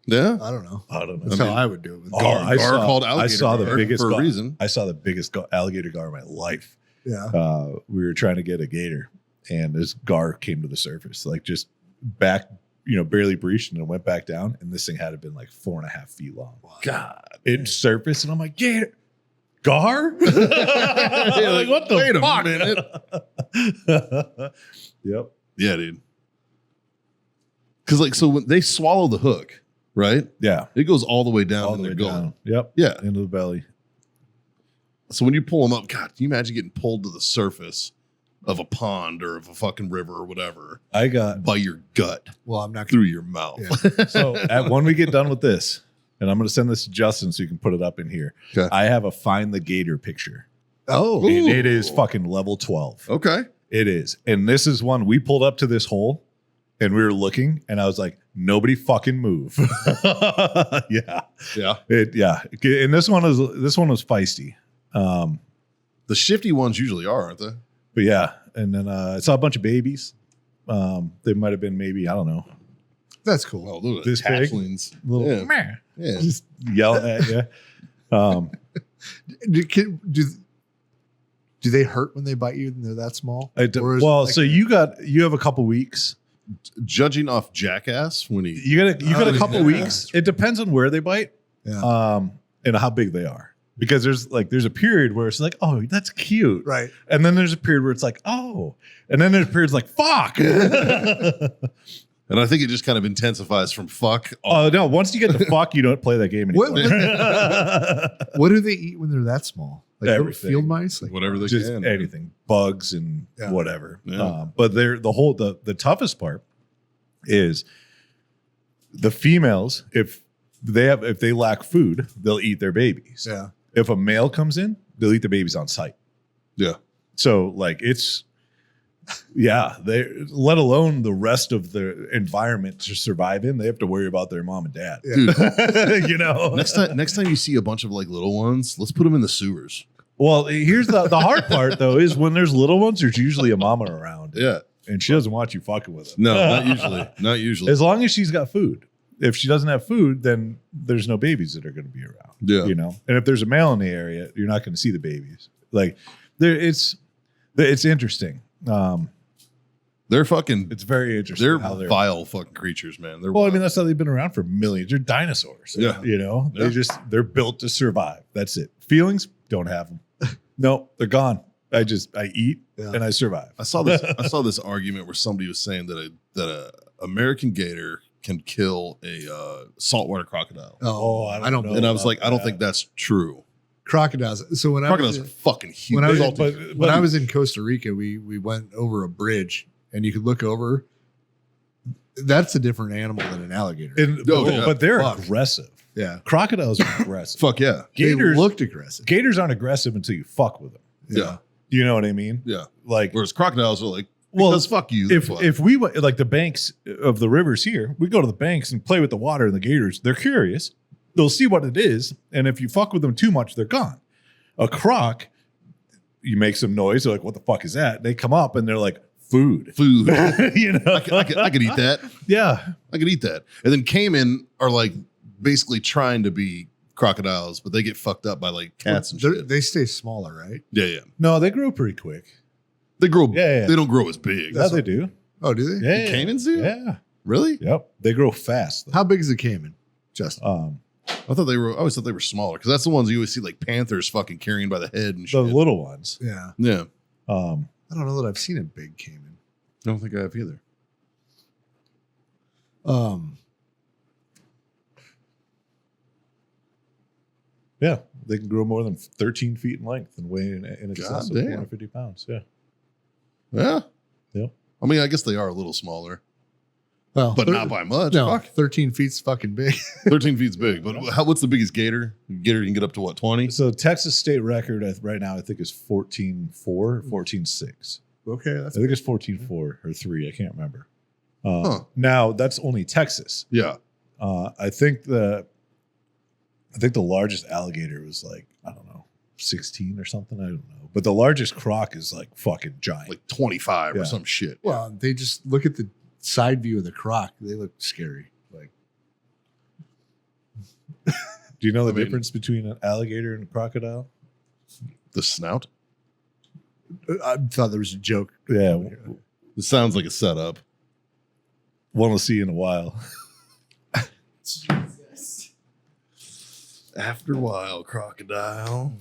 yeah. I don't know. I don't know. That's how I would do it with Oh, gar. I Gar saw- called I alligator saw the gar biggest for a gar. reason. I saw the biggest alligator gar in my life. Yeah. We were trying to get a gator, and this gar came to the surface, like just back, barely breached, and it went back down. And this thing had to been like 4.5 feet long. God. It surfaced, and I'm like, gator. Gar? Yeah, like, what the wait a fuck? minute. Yep. Yeah, dude. Because like, so when they swallow the hook, right? Yeah. It goes all the way down All and the they're way going. down. Yep. Yeah. Into the belly. So when you pull them up, God, can you imagine getting pulled to the surface of a pond or of a fucking river or whatever I got by your gut Well, I'm not through your mouth? Yeah. so when we get done with this, and I'm going to send this to Justin so you can put it up in here. Okay. I have a find the gator picture. Oh, Ooh. And it is fucking level 12. Okay. It is. And this is one we pulled up to this hole and we were looking and I was like, nobody fucking move. Yeah. Yeah. And this one was feisty. The shifty ones usually are, aren't they? But yeah. And then I saw a bunch of babies. They might have been maybe, I don't know, that's cool. Oh, look at This big? hatchlings. little Yeah. meh, Yeah. just yelling at you. Do they hurt when they bite you and they're that small? It Or is it well, like- so you have a couple weeks. Judging off Jackass when he You got a couple yeah. weeks. It depends on where they bite, Yeah. and how big they are. Because there's a period where it's like, oh, that's cute, Right. and then there's a period where it's like, oh, and then there's periods like, fuck. and I think it just kind of intensifies from fuck. Oh no! Once you get to fuck, you don't play that game anymore. What do they eat when they're that small? Like little Everything. field mice? Like, Whatever they Just can. anything, bugs and Yeah. whatever. Yeah. But the toughest part is the females. If they lack food, they'll eat their babies. yeah. If a male comes in, they'll eat the babies on sight. Yeah. So like it's, yeah, they let alone the rest of the environment to survive in, they have to worry about their mom and dad. Yeah. Dude, You know. next time you see a bunch of like little ones, let's put them in the sewers. Well, here's the hard part though is when there's little ones, there's usually a mama around, Yeah. and she doesn't want you fucking with them. No, not usually. Not usually. As long as she's got food. If she doesn't have food, then there's no babies that are going to be around. Yeah. You know, and if there's a male in the area, you're not going to see the babies. Like it's interesting. They're fucking. It's very interesting. They're how vile fucking creatures, man. They're Well, I mean, that's how they've been around for millions. They're dinosaurs. Yeah. You know, Yeah. they're built to survive. That's it. Feelings, don't have them. No, they're gone. I eat Yeah. and I survive. I saw this argument where somebody was saying that a American gator can kill a saltwater crocodile. Oh, I don't know know. And I was about like, I don't that. think that's true. Crocodiles. So when Crocodiles I are was fucking huge. when I was, Salty. when I was in Costa Rica, we went over a bridge and you could look over. That's a different animal than an alligator. But they're Fuck. aggressive. Yeah. Crocodiles are aggressive. Fuck yeah. Gators They looked aggressive. Gators aren't aggressive until you fuck with them. Yeah. You know what I mean? Yeah. Like, Whereas crocodiles are like, well, because fuck you. if we went like the banks of the rivers here, we go to the banks and play with the water and the gators. They're curious. They'll see what it is, and if you fuck with them too much, they're gone. A croc, you make some noise. They're like, "What the fuck is that?" They come up and they're like, "Food." food. You know, I could eat that. yeah. I could eat that. And then caiman are like basically trying to be crocodiles, but they get fucked up by like cats and shit. They stay smaller, right? Yeah, yeah. No, they grow pretty quick. They grow. Yeah, yeah. They don't grow as big. Yeah, they do. Oh, do they? Yeah, The caimans do? Yeah. Really? Yep. They grow fast. Though. How big is a caiman? Justin. I always thought they were smaller because that's the ones you always see like panthers fucking carrying by the head and The shit. little ones. Yeah. Yeah. I don't know that I've seen a big caiman. I don't think I have either. Yeah, they can grow more than 13 feet in length and weigh in excess of damn. 450 pounds. Yeah. Yeah. Yep. I mean, I guess they are a little smaller, Well, but not by much. No, Fuck. 13 feet's fucking big. 13 feet's big. But what's the biggest gator? Gator can get up to what, 20? So Texas state record right now, I think is 14.4 or 14.6. Okay, I think it's 14.4 or 3. I can't remember. Huh. Now that's only Texas. Yeah. I think the largest alligator was like, I don't know, 16 or something. I don't know. But the largest croc is like fucking giant. Like 25 Yeah. or some shit. Well, they just look at the side view of the croc. They look scary. Like, Do you know the I mean- difference between an alligator and a crocodile? The snout? I thought there was a joke. Yeah. This sounds like a setup. One we'll see in a while. After a while, crocodile.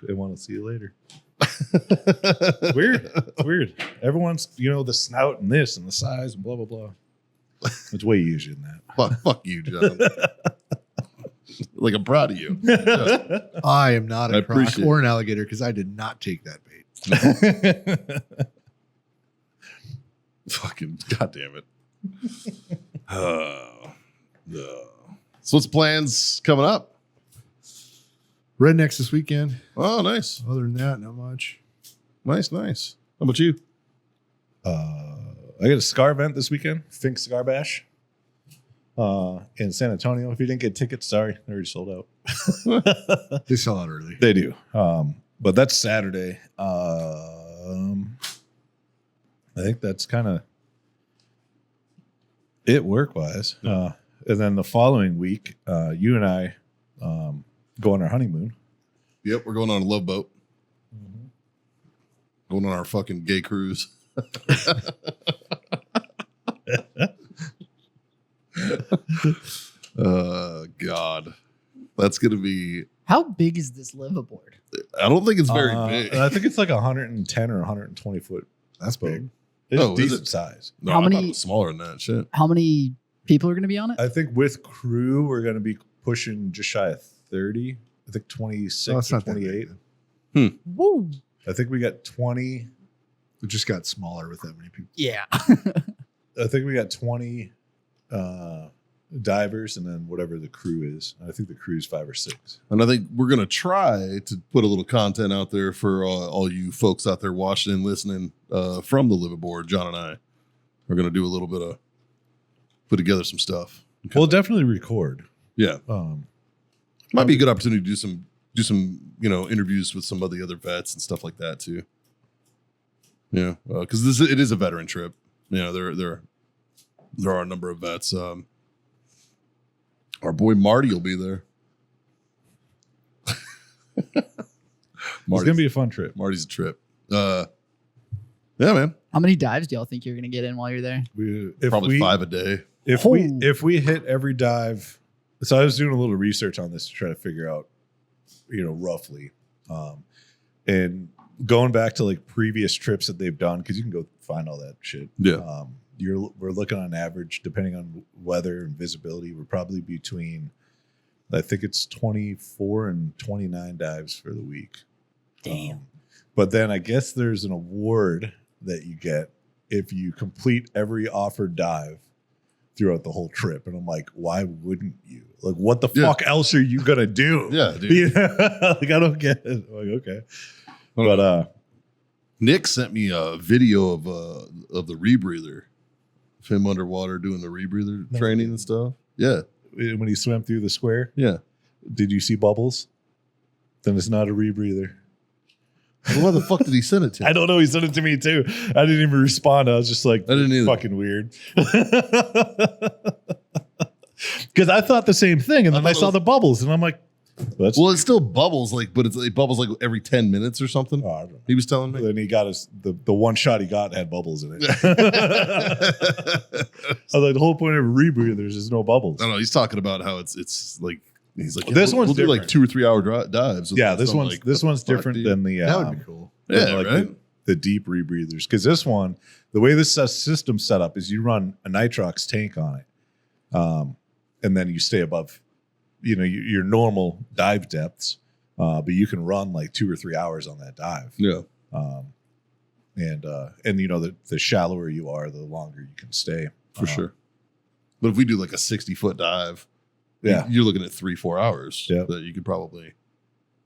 They want to see you later. It's weird. It's weird. Everyone's, the snout and this and the size and blah, blah, blah. It's way easier than Fuck you, John. Like, I'm proud of you. I am not I a croc appreciate or an alligator because I did not take that bait. that. Fucking goddamn it. No. So what's the plans coming up? Rednecks this weekend. Oh, nice. Other than that, not much. Nice. How about you? I got a cigar event this weekend, Fink Cigar Bash, in San Antonio. If you didn't get tickets, sorry, they already sold out. They sell out early. They do. But that's Saturday. I think that's kind of it work-wise. And then the following week, you and I go on our honeymoon. Yep, we're going on a love boat. Going on our fucking gay cruise. God. That's going to be, How big is this liveaboard? I don't think it's very big. I think it's like 110 or 120 foot. That's boat. big. It's Oh, is decent it? size. No, How I thought many- it was smaller than that shit. How many people are going to be on it? I think with crew, we're going to be pushing just shy of 30. I think 26 Oh, it's or not that 28. big. Woo! I think we got 20. It just got smaller with that many people. Yeah. I think we got 20 divers and then whatever the crew is. I think the crew's 5 or 6. And I think we're going to try to put a little content out there for all you folks out there watching and listening from the liveaboard. John and I are going to do a little bit of, put together some stuff. We'll definitely record. Yeah. Might be a good opportunity to do some interviews with some of the other vets and stuff like that too. Yeah, because it is a veteran trip. There are a number of vets. Our boy Marty will be there. It's going to be a fun trip. Marty's a trip. Yeah, man. How many dives do y'all think you're going to get in while you're there? Probably 5 a day. If we hit every dive, so I was doing a little research on this to try to figure out, roughly, and going back to like previous trips that they've done, because you can go find all that shit. Yeah. we're looking on average, depending on weather and visibility, we're probably between, I think it's 24 and 29 dives for the week. Damn. But then I guess there's an award that you get if you complete every offered dive throughout the whole trip. And I'm like, why wouldn't you? Like, what the fuck else are you gonna do? Yeah, dude. Like, I don't get it. I'm like, okay. But Nick sent me a video of the rebreather, of him underwater doing the rebreather training and stuff. Yeah, when he swam through the square, yeah. did you see bubbles? Then it's not a rebreather. Well, why the fuck did he send it to? I don't know. He sent it to me too. I didn't even respond. I was just like, I didn't either. Fucking weird. Because I thought the same thing, and then I saw the bubbles, and I'm like, well, it still bubbles but it bubbles like every 10 minutes or something. Oh, I don't know. He was telling me. Then he got the one shot he got had bubbles in it. I was like, the whole point of a rebreathers is no bubbles. I don't know. He's talking about how it's like he's like, This one's we'll do like different. 2 or 3 hour dives. Yeah, this this one's different than the That would be cool. Yeah, like right. the deep rebreathers. Because this one, the way this system's set up is you run a nitrox tank on it, and then you stay above, your normal dive depths, but you can run like 2 or 3 hours on that dive. Yeah. And the shallower you are, the longer you can stay. For sure. But if we do like a 60-foot dive, Yeah. you're looking at 3-4 hours Yeah. that you could probably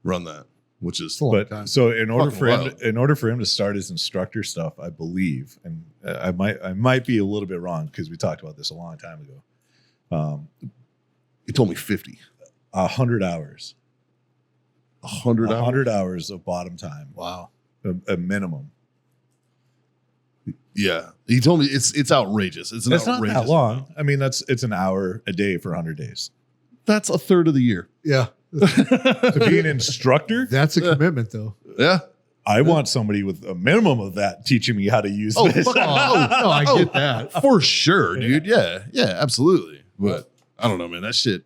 run that, which is It's a long time. So in order Fucking for him to start his instructor stuff, I believe, and I might be a little bit wrong because we talked about this a long time ago. he told me 50. 100 hours. 100 hours. 100 hours of bottom time. Wow. A minimum. Yeah. He told me it's outrageous. It's It's not outrageous that long. amount. I mean, it's an hour a day for 100 days. That's a third of the year. Yeah. To be an instructor, That's a commitment, though. Yeah. I want somebody with a minimum of that teaching me how to use Oh, this. fuck off. No, I get that. For sure, dude. Yeah. Yeah, absolutely. But I don't know, man. That shit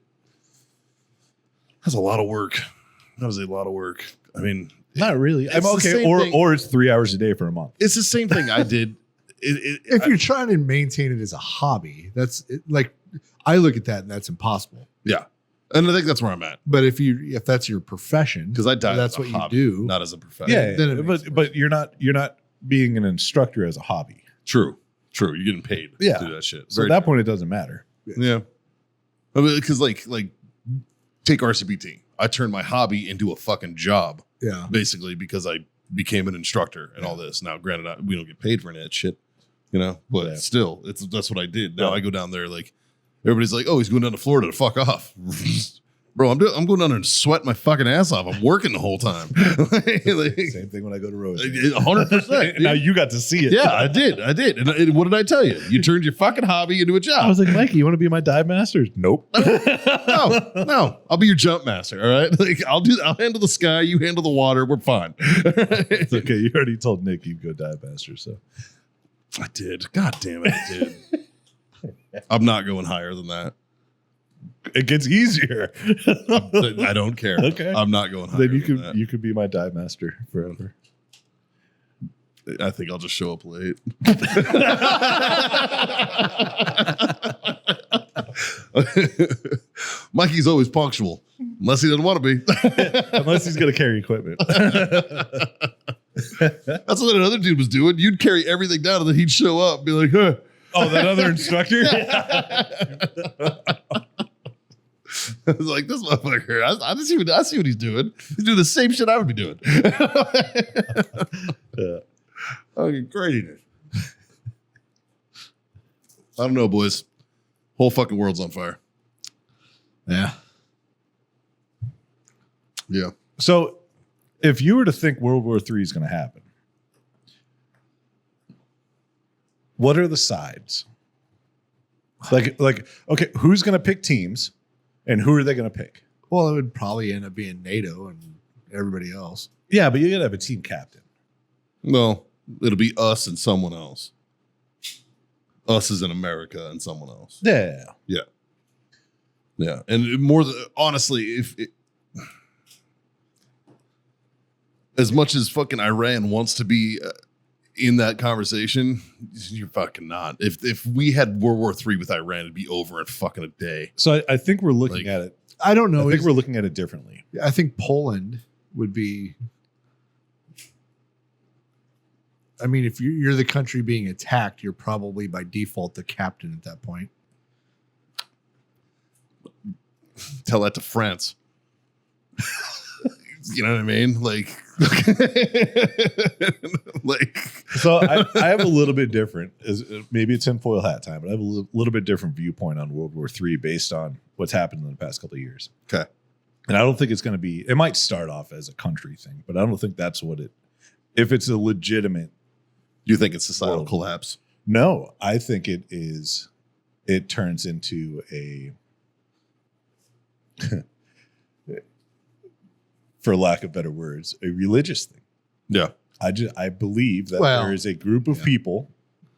that's a lot of work. That was a lot of work. I mean, Not really. It's I'm the okay. same thing. Or it's 3 hours a day for a month. it's the same thing I did. If you're trying to maintain it as a hobby, like I look at that and that's impossible. Yeah. And I think that's where I'm at. But if that's your profession, Because I dive that's as a what hobby, you do. not as a profession. Yeah, then it makes but you're not being an instructor as a hobby. True. You're getting paid Yeah. to do that shit. So at that point, it doesn't matter. Yeah. Because like take RCBT. I turned my hobby into a fucking job, Yeah. basically, because I became an instructor and all this. Now, granted, we don't get paid for any of that shit, but Yeah. still, that's what I did. Now Yeah. I go down there, like, everybody's like, oh, he's going down to Florida to fuck off. Bro, I'm going down there and sweat my fucking ass off. I'm working the whole time. Same thing when I go to Rose. 100%. Now you got to see it. Yeah, I did. And what did I tell you? You turned your fucking hobby into a I job. was like, Mikey, you want to be my dive master? Nope. No. I'll be your jump master. All right. Like I'll handle the sky. You handle the water. We're fine. It's okay. You already told Nick you'd go dive master. So I did. God damn it. I did. I'm not going higher than that. it gets easier. I don't care. Okay. I'm not going higher. Then than that. you could be my dive master forever. I think I'll just show up late. Mikey's always punctual, unless he doesn't want to be. Unless he's going to carry equipment. That's what another dude was doing. You'd carry everything down, and then he'd show up, and be like, huh. Oh, that other instructor? I was like, this motherfucker. I see what he's doing. He's doing the same shit I would be doing. Fucking craziness. I don't know, boys. Whole fucking world's on fire. Yeah. Yeah. So if you were to think World War III is going to happen, what are the sides? Like, okay, who's going to pick teams and who are they going to pick? Well, it would probably end up being NATO and everybody else. Yeah, but you got to have a team captain. Well, it'll be us and someone else. Us is in America and someone else. Yeah. Yeah. Yeah. And more than, honestly, as much as fucking Iran wants to be in that conversation, you're fucking not. If we had World War III with Iran, it'd be over in fucking a day. So I think we're looking Like, at it. I don't know. I think we're looking at it differently. I think Poland would be. I mean, if you're the country being attacked, you're probably by default the captain at that point. Tell that to France. You know what I mean? Like, So I have a little bit different. Maybe it's tinfoil hat time, but I have a little bit different viewpoint on World War III based on what's happened in the past couple of years. okay. And I don't think it's going to be. It might start off as a country thing, but I don't think that's what it. If it's a legitimate, You think it's societal World. collapse? no, I think it is. It turns into a, for lack of better words, a religious thing. Yeah. I believe that Well, there is a group of yeah. people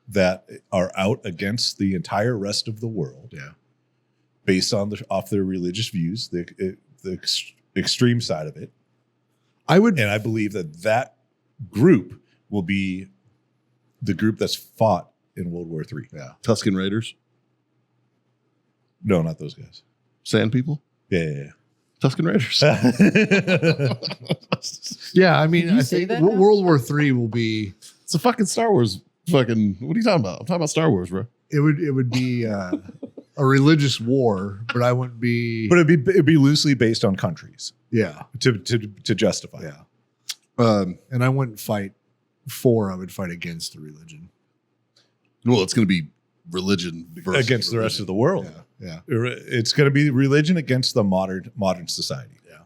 that are out against the entire rest of the world. Yeah. Based on off their religious views, the extreme side of it. I would. And I believe that group will be the group that's fought in World War III. Yeah. Tuscan Raiders? No, not those guys. Sand people? Yeah. Tuscan Raiders. Yeah. I mean, Can you I say think that now? World War III will be. It's a fucking Star Wars. Fucking, what are you talking about? I'm talking about Star Wars, bro. It would be a religious war, but I wouldn't be. But it'd be loosely based on countries Yeah. to justify it. Yeah. And I wouldn't fight for. I would fight against the religion. Well, it's going to be religion versus Against the rest of the world. Yeah. It's going to be religion against the modern society. Yeah.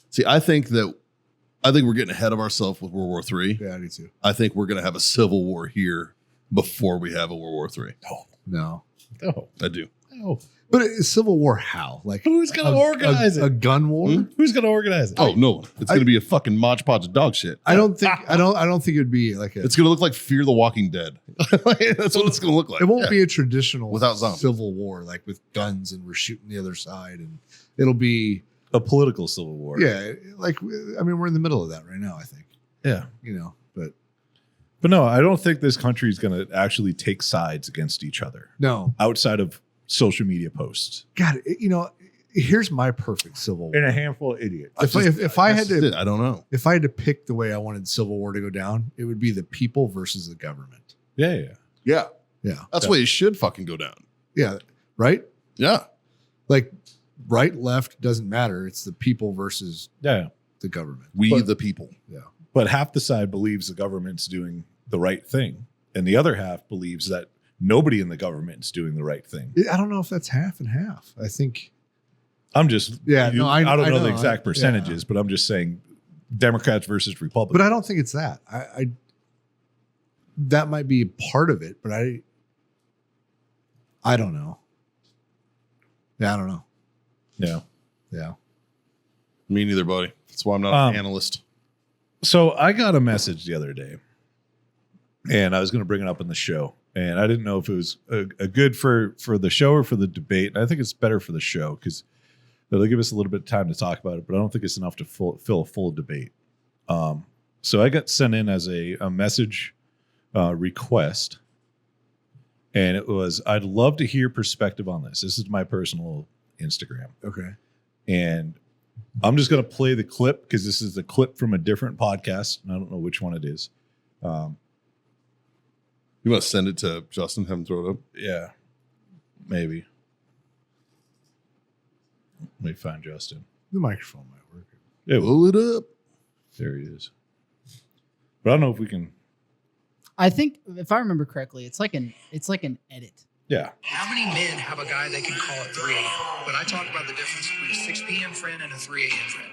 See, I think we're getting ahead of ourselves with World War III. Yeah. I do too. I think we're going to have a civil war here before we have a World War III. No. Oh, I do. no. But it's civil war how? Like Who's going to organize a it? gun war? Hmm? Who's going to organize it? Oh, no one. It's going to be a fucking Mod Podge of dog shit. I don't think it would be like a. It's going to look like Fear the Walking Dead. That's what it's going to look like. It won't Yeah. be a traditional Without zombies. civil war, like with guns and we're shooting the other side, and it'll be A political civil war. yeah, like I mean we're in the middle of that right now. I think Yeah. but No, I don't think this country is going to actually take sides against each other no, outside of social media posts. God, here's my perfect civil war. And a handful of idiots. If I had to I don't know. if I had to pick the way I wanted civil war to go down, it would be the people versus the government. Yeah. Yeah. Yeah, That's the way it should fucking go down. yeah, right. Yeah. Like right, left doesn't matter. It's the people versus Yeah. the government. We the people. But half the side believes the government's doing the right thing. And the other half believes that nobody in the government is doing the right thing. I don't know if that's half and half. I think I'm just, Yeah, no, I don't know know. the exact Yeah. percentages, but I'm just saying Democrats versus Republicans. But I don't think it's that. I that might be part of it, but I don't know. Yeah, I don't know. Yeah. Yeah. Me neither, buddy. That's why I'm not an analyst. So I got a message the other day, and I was going to bring it up in the show, and I didn't know if it was a good for the show or for the debate. And I think it's better for the show because it'll give us a little bit of time to talk about it, but I don't think it's enough to fill a full debate. So I got sent in as a message request, and it was, I'd love to hear perspective on this. This is my personal Instagram. Okay. And I'm just going to play the clip because this is a clip from a different podcast, and I don't know which one it is. You want to send it to Justin, have him throw it up? Yeah, maybe. Let me find Justin. The microphone might work. Yeah, Blow it up. there he is. But I don't know if we can. I think if I remember correctly, it's like an edit. Yeah. How many men have a guy they can call at 3 a.m.? But I talk about the difference between a 6 p.m. friend and a 3 a.m. friend.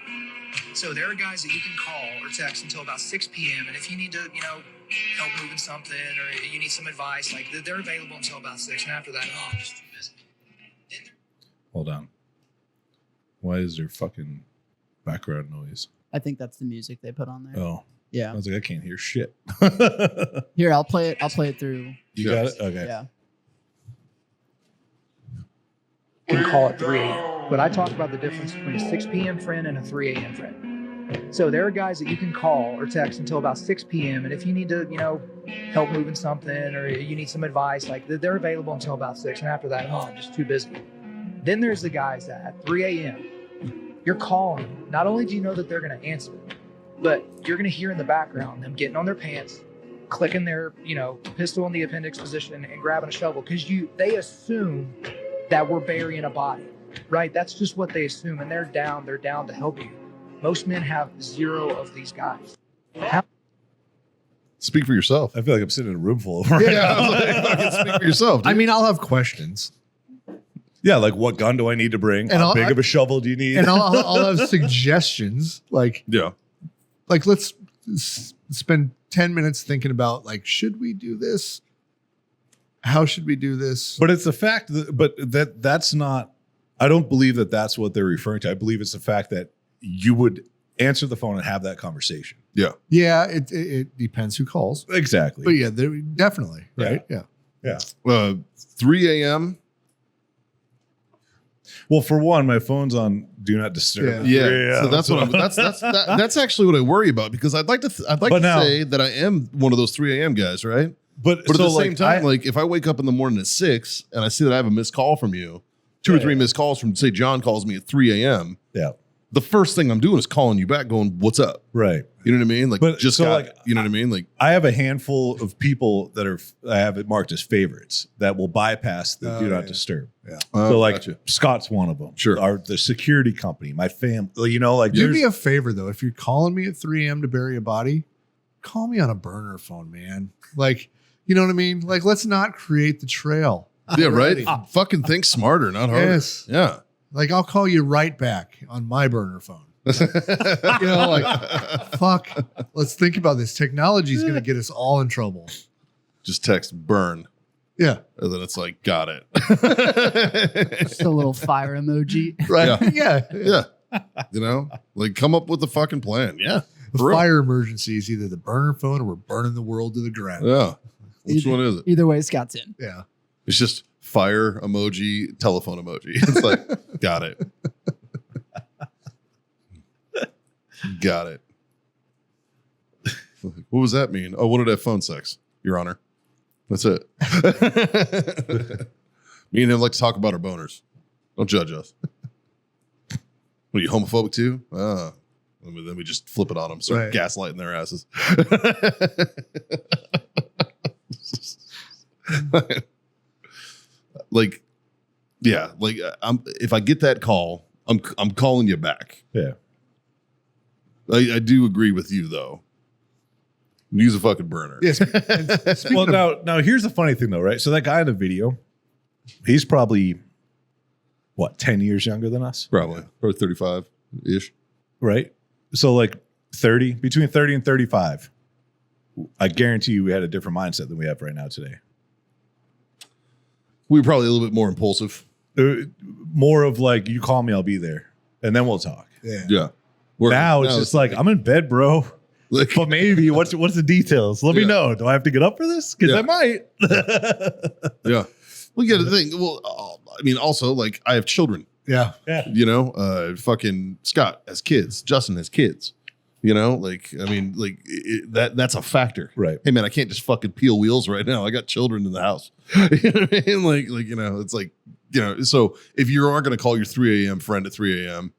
So there are guys that you can call or text until about 6 p.m. And if you need to, help moving something or you need some advice, like they're available until about 6. And after that, I'm just too busy. Hold on. Why is there fucking background noise? I think that's the music they put on there. Oh, I Yeah. was like, I can't hear shit. Here, I'll play it. I'll play it through. You got it? Okay. Yeah. Can call at 3 a.m. But I talk about the difference between a 6 p.m. friend and a 3 a.m. friend. So there are guys that you can call or text until about 6 p.m. And if you need to, help moving something or you need some advice, like they're available until about 6. And after that, I'm just too busy. Then there's the guys that at 3 a.m. you're calling. Not only do you know that they're going to answer, but you're going to hear in the background them getting on their pants, clicking their, pistol in the appendix position and grabbing a shovel because they assume that we're burying a body, right? That's just what they assume, and they're down to help you. Most men have 0 of these guys. Speak for yourself. I feel like I'm sitting in a room full of them. Yeah, I was like, fucking speak for yourself. Dude. I mean, I'll have questions. Yeah, like what gun do I need to bring? And How big of a shovel do you need? And I'll have suggestions. Like let's spend 10 minutes thinking about, like, should we do this? How should we do this? But it's the fact that that's not, I don't believe that that's what they're referring to. I believe it's the fact that you would answer the phone and have that conversation. Yeah. Yeah, it depends who calls. Exactly. But yeah, definitely. Right. Yeah. 3 a.m. Well, for one, my phone's on do not disturb. Yeah. So that's what that's actually what I worry about, because I'd like to say that I am one of those 3 a.m. guys, right? But at the same time, like if I wake up in the morning at 6 and I see that I have a missed call from you, two or three missed calls from, say, John calls me at 3 a.m. Yeah. The first thing I'm doing is calling you back going, what's up? Right. You know what I mean? Like, But just so, got, like, you know what I mean? Like, I have a handful of people that I have it marked as favorites that will bypass the do not disturb. Yeah. So like gotcha. Scott's one of them. Sure. The security company, my family, like Do me a favor though. If you're calling me at 3 a.m. to bury a body, call me on a burner phone, man. Like, you know what I mean? Like, let's not create the trail. yeah, right? Fucking think smarter, not harder. Yes. Yeah. Like, I'll call you right back on my burner phone. Fuck. Let's think about this. Technology is going to get us all in trouble. Just text burn. Yeah. And then it's like, got it. Just a little fire emoji. Right. Yeah. Yeah. Yeah. Like come up with a fucking plan. Yeah. The For real. fire emergency is either the burner phone or we're burning the world to the ground. Yeah. Which one is it? Either way, Scott's in. Yeah. It's just fire emoji, telephone emoji. It's like, got it. Got it. What was that mean? Oh, what did I have phone sex, Your Honor? That's it. Me and him like to talk about our boners. Don't judge us. What, are you homophobic too? Then we just flip it on them, start gaslighting their asses. Like, yeah, like if I get that call, I'm calling you back. Yeah. I do agree with you though. Use a fucking burner. Yes. Well, now here's the funny thing though, right? So that guy in the video, he's probably 10 years younger than us, Probably 35 ish. right? So like between 30 and 35. I guarantee you we had a different mindset than we have right now today. We were probably a little bit more impulsive. More of like, you call me, I'll be there, and then we'll talk. Yeah. Yeah. Now it's just like, I'm in bed, bro. Like, But maybe what's the details? Let me know. Do I have to get up for this? Because Yeah. I might. yeah. Well, you got to think. Well, I mean, also, like, I have children. Yeah. You know, fucking Scott has kids. Justin has kids. You know, like, I mean, like that's a factor. Right. Hey, man, I can't just fucking peel wheels right now. I got children in the house. You know what I mean? Like, you know, it's like, you know, so if you aren't going to call your 3 a.m. friend at 3 a.m.,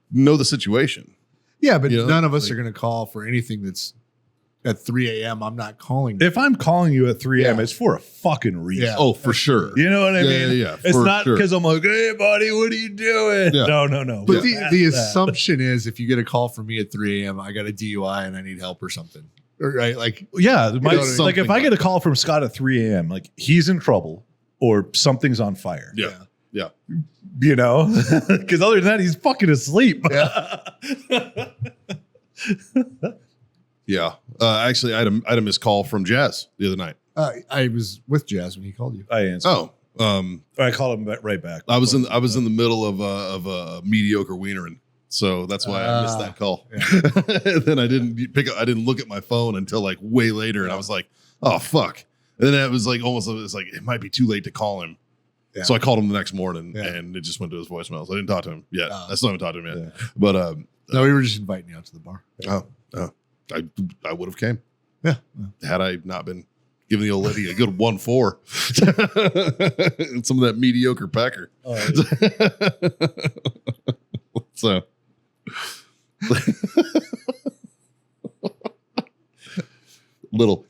know the situation. Yeah, but You know, none of us like- are going to call for anything that's at 3 a.m. I'm not calling. If I'm calling you at 3 a.m., Yeah. it's for a fucking reason. Yeah. Oh, for sure. You know what I Yeah, mean? yeah, It's for not sure. because I'm like, hey, buddy, what are you doing? Yeah. No. But We're the past that. assumption is if you get a call from me at 3 a.m., I got a DUI and I need help or something. Right? Like, Yeah. know what I mean? Like if I get a call from Scott at 3 a.m., like he's in trouble or something's on fire. Yeah. Yeah. You know? Because other than that, he's fucking asleep. Yeah. Actually, I had a missed call from Jazz the other night. I was with Jazz when he called you. I answered. Oh, I called him right back. I was in the middle of a mediocre wienering, so that's why I missed that call. Then I didn't pick up. I didn't look at my phone until like way later, and I was like, "Oh fuck!" And then it was like almost. It's like it might be too late to call him. Yeah. So I called him the next morning, Yeah. and it just went to his voicemail. So I didn't talk to him yet. Oh. I still haven't talked to him yet. Yeah. But No, we were just inviting you out to the bar. I would have came. Yeah. Had I not been giving the old lady a good 1-4 and some of that mediocre pecker. So little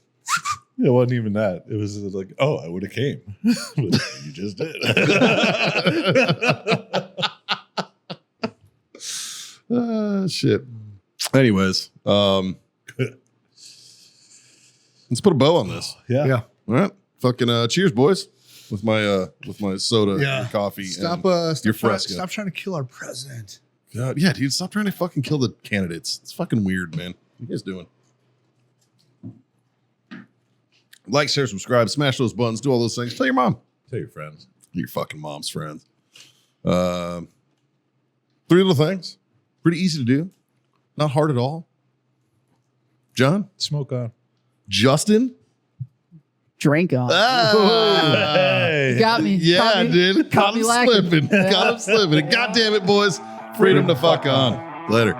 It wasn't even that. It was like, oh, I would have came. But you just did. shit. Anyways, let's put a bow on this. Yeah. All right. Fucking cheers, boys. With my soda and coffee. Stop, and your stop, Fresca. stop trying to kill our president. God, yeah, dude, stop trying to fucking kill the candidates. It's fucking weird, man. What you guys doing? Like, share, subscribe, smash those buttons, do all those things. Tell your mom. Tell your friends. Your fucking mom's friends. 3 little things. Pretty easy to do. Not hard at all. John? Smoke on. Justin? Drink on. Hey. You got me. Yeah, Caught me. dude. Caught him me lacking. slipping. Got him slipping. God damn it, boys. Freedom to fuck on. Later.